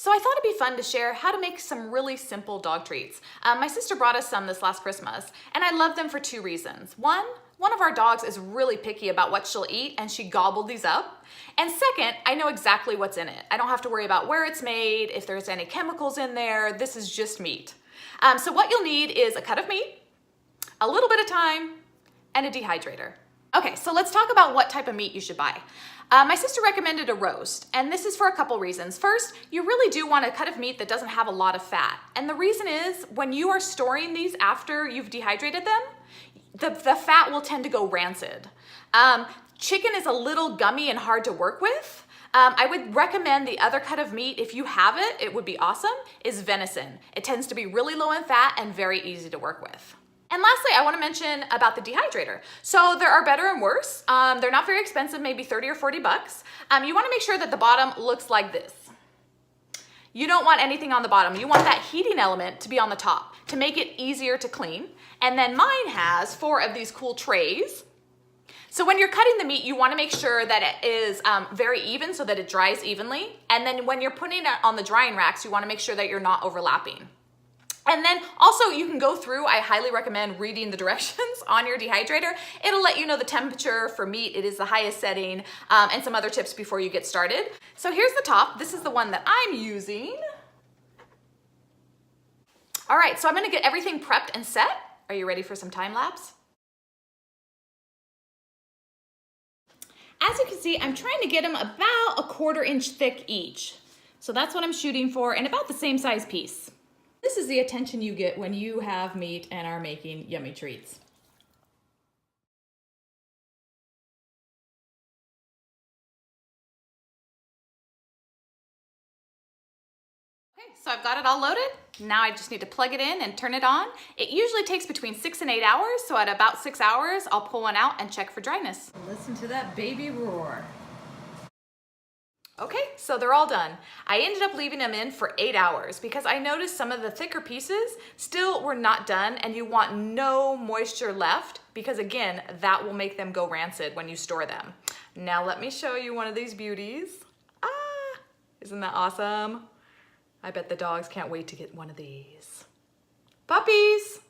So I thought it'd be fun to share how to make some really simple dog treats. My sister brought us some this last Christmas, and I love them for two reasons. One of our dogs is really picky about what she'll eat, and she gobbled these up. And second, I know exactly what's in it. I don't have to worry about where it's made, if there's any chemicals in there. This is just meat. So what you'll need is a cut of meat, a little bit of thyme, and a dehydrator. Okay, so let's talk about what type of meat you should buy. My sister recommended a roast, and this is for a couple reasons. First, you really do want a cut of meat that doesn't have a lot of fat. And the reason is, when you are storing these after you've dehydrated them, the fat will tend to go rancid. Chicken is a little gummy and hard to work with. I would recommend the other cut of meat, if you have it, it would be awesome, is venison. It tends to be really low in fat and very easy to work with. And lastly, I want to mention about the dehydrator. So there are better and worse. They're not very expensive, maybe 30 or 40 bucks. You want to make sure that the bottom looks like this. You don't want anything on the bottom. You want that heating element to be on the top to make it easier to clean. And then mine has 4 of these cool trays. So when you're cutting the meat, you want to make sure that it is very even so that it dries evenly. And then when you're putting it on the drying racks, you want to make sure that you're not overlapping. And then also you can go through, I highly recommend reading the directions on your dehydrator. It'll let you know the temperature for meat, it is the highest setting, and some other tips before you get started. So here's the top. This is the one that I'm using. All right, so I'm gonna get everything prepped and set. Are you ready for some time lapse? As you can see, I'm trying to get them about a 1/4 inch thick each. So that's what I'm shooting for, and about the same size piece. This is the attention you get when you have meat and are making yummy treats. Okay, so I've got it all loaded. Now I just need to plug it in and turn it on. It usually takes between 6 and 8 hours, so at about 6 hours, I'll pull one out and check for dryness. Listen to that baby roar. Okay, so they're all done. I ended up leaving them in for 8 hours because I noticed some of the thicker pieces still were not done, and you want no moisture left because again, that will make them go rancid when you store them. Now let me show you one of these beauties. Ah, isn't that awesome? I bet the dogs can't wait to get one of these. Puppies!